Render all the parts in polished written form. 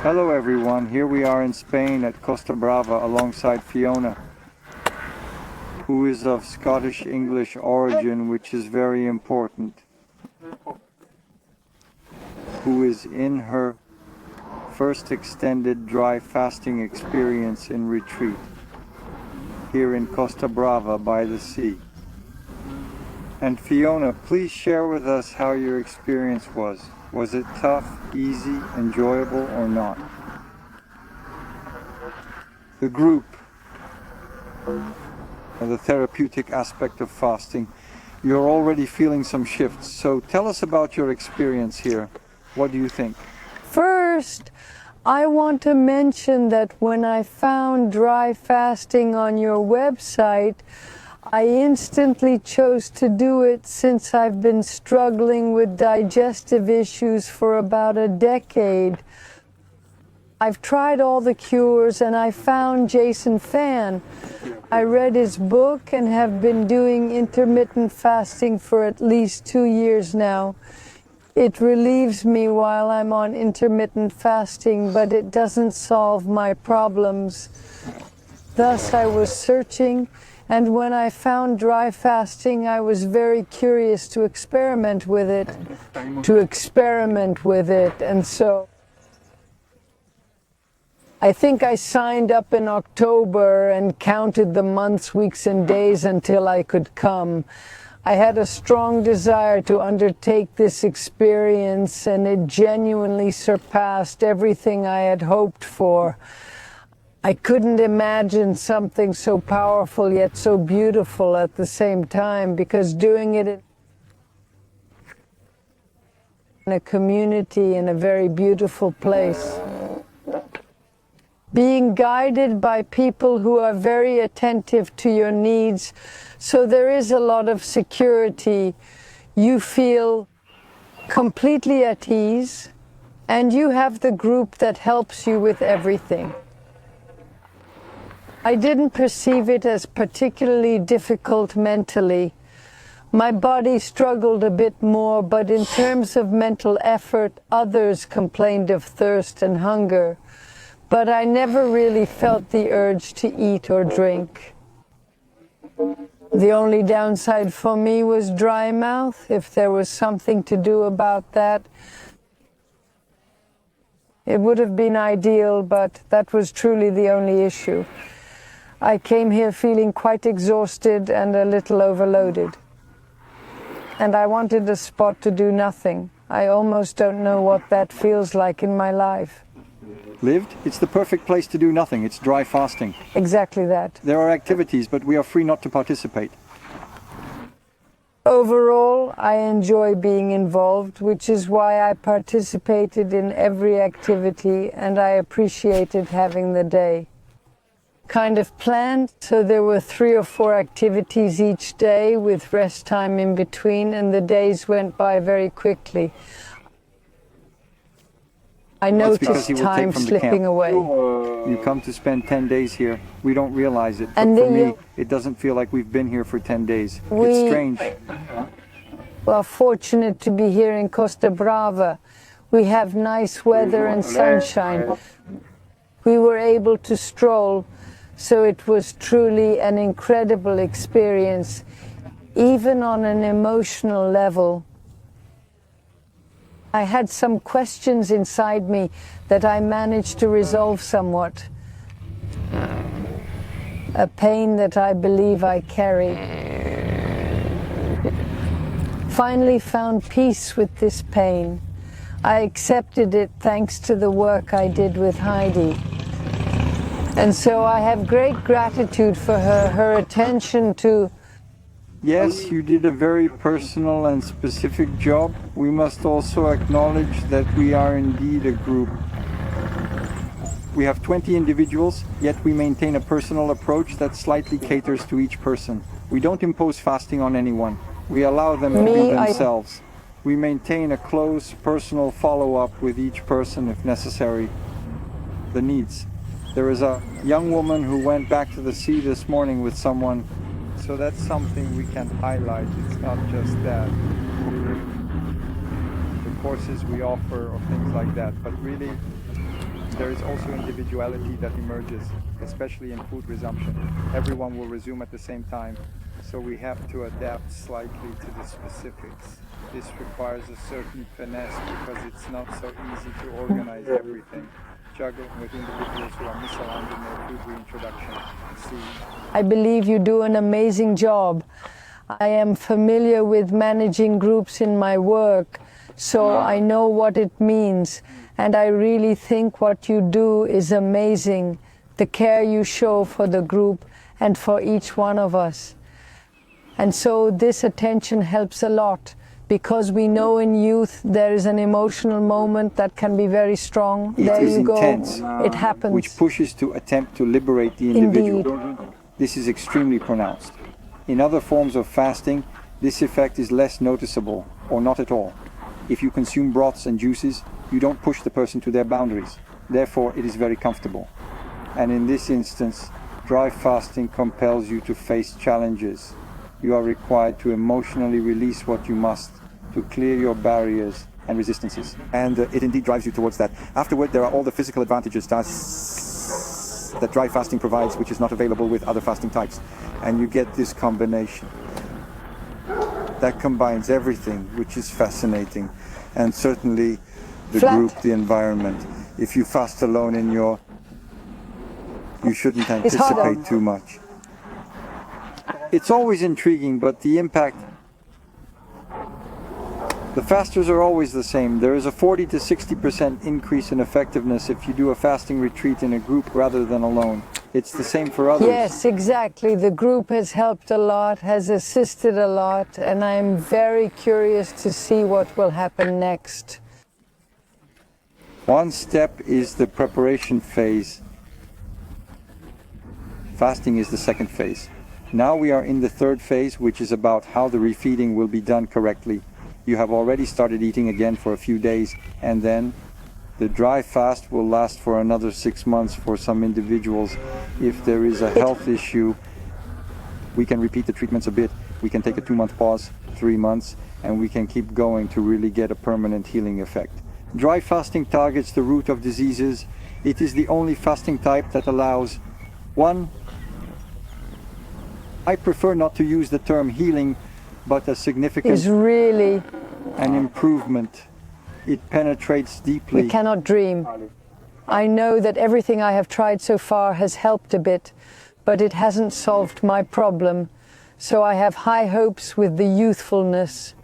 Hello everyone, here we are in Spain at Costa Brava alongside Fiona, who is of Scottish-English origin, which is very important, who is in her first extended dry fasting experience in retreat, here in Costa Brava by the sea. And Fiona, please share with us how your experience was. Was it tough, easy, enjoyable, or not? The group, or the therapeutic aspect of fasting, you're already feeling some shifts. So tell us about your experience here. What do you think? First, I want to mention that when I found dry fasting on your website, I instantly chose to do it since I've been struggling with digestive issues for about a decade. I've tried all the cures and I found Jason Fan. I read his book and have been doing intermittent fasting for at least 2 years now. It relieves me while I'm on intermittent fasting, but it doesn't solve my problems. Thus, I was searching, and when I found dry fasting, I was very curious to experiment with it, and so I think I signed up in October and counted the months, weeks, and days until I could come. I had a strong desire to undertake this experience, and it genuinely surpassed everything I had hoped for. I couldn't imagine something so powerful yet so beautiful at the same time, because doing it in a community in a very beautiful place, being guided by people who are very attentive to your needs, so there is a lot of security. You feel completely at ease, and you have the group that helps you with everything. I didn't perceive it as particularly difficult mentally. My body struggled a bit more, but in terms of mental effort, others complained of thirst and hunger. But I never really felt the urge to eat or drink. The only downside for me was dry mouth. If there was something to do about that, it would have been ideal, but that was truly the only issue. I came here feeling quite exhausted and a little overloaded. And I wanted a spot to do nothing. I almost don't know what that feels like in my life. Lived? It's the perfect place to do nothing. It's dry fasting. Exactly that. There are activities, but we are free not to participate. Overall, I enjoy being involved, which is why I participated in every activity, and I appreciated having the day kind of planned, so there were 3 or 4 activities each day with rest time in between, and the days went by very quickly. I noticed time slipping away. You come to spend 10 days here. We don't realize it, but for me, it doesn't feel like we've been here for 10 days. It's strange. We are fortunate to be here in Costa Brava. We have nice weather and sunshine. We were able to stroll, so it was truly an incredible experience, even on an emotional level. I had some questions inside me that I managed to resolve somewhat. A pain that I believe I carry. Finally found peace with this pain. I accepted it thanks to the work I did with Heidi. And so I have great gratitude for her attention to... Yes, you did a very personal and specific job. We must also acknowledge that we are indeed a group. We have 20 individuals, yet we maintain a personal approach that slightly caters to each person. We don't impose fasting on anyone. We allow them to be themselves. We maintain a close personal follow-up with each person if necessary. The needs. There is a young woman who went back to the sea this morning with someone, so that's something we can highlight. It's not just that. The courses we offer or things like that, but really There is also individuality that emerges, especially in food resumption. Everyone will resume at the same time, so we have to adapt slightly to the specifics. This requires a certain finesse because it's not so easy to organize everything. Juggling with individuals who are misaligned in their food reintroduction. See, I believe you do an amazing job. I am familiar with managing groups in my work, so I know what it means. And I really think what you do is amazing, the care you show for the group and for each one of us. And so this attention helps a lot, because we know in youth there is an emotional moment that can be very strong. It is intense, It happens. which pushes to attempt to liberate the individual. Indeed. This is extremely pronounced. In other forms of fasting, this effect is less noticeable, or not at all. If you consume broths and juices, you don't push the person to their boundaries. Therefore, it is very comfortable. And in this instance, dry fasting compels you to face challenges. You are required to emotionally release what you must, to clear your barriers and resistances. And it indeed drives you towards that. Afterward, there are all the physical advantages that dry fasting provides, which is not available with other fasting types. And you get this combination that combines everything, which is fascinating. And certainly the group, the environment. If you fast alone you shouldn't anticipate too much. It's always intriguing, but the impact, the fasters are always the same. There is a 40 to 60% increase in effectiveness if you do a fasting retreat in a group rather than alone. It's the same for others. Yes, exactly. The group has helped a lot, has assisted a lot, and I'm very curious to see what will happen next. One step is the preparation phase. Fasting is the second phase. Now we are in the third phase, which is about how the refeeding will be done correctly. You have already started eating again for a few days, and then the dry fast will last for another 6 months for some individuals. If there is a health issue, we can repeat the treatments a bit. We can take a 2-month pause, 3 months, and we can keep going to really get a permanent healing effect. Dry fasting targets the root of diseases. It is the only fasting type that allows, one, I prefer not to use the term healing, but a significant Is really, an improvement. It penetrates deeply. we cannot dream. I know that everything I have tried so far has helped a bit, but it hasn't solved my problem. So I have high hopes with the youthfulness.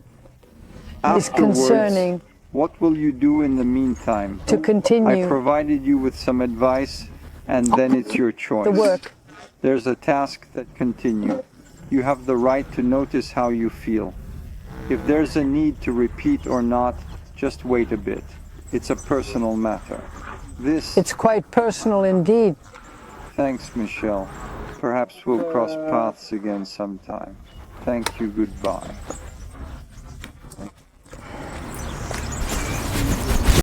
It's Afterwards, concerning. what will you do in the meantime? To continue. I provided you with some advice, and then it's your choice. The work. There's a task that continue. You have the right to notice how you feel. If there's a need to repeat or not, just wait a bit. It's a personal matter. It's quite personal indeed. Thanks, Michel. Perhaps we'll cross paths again sometime. Thank you, goodbye.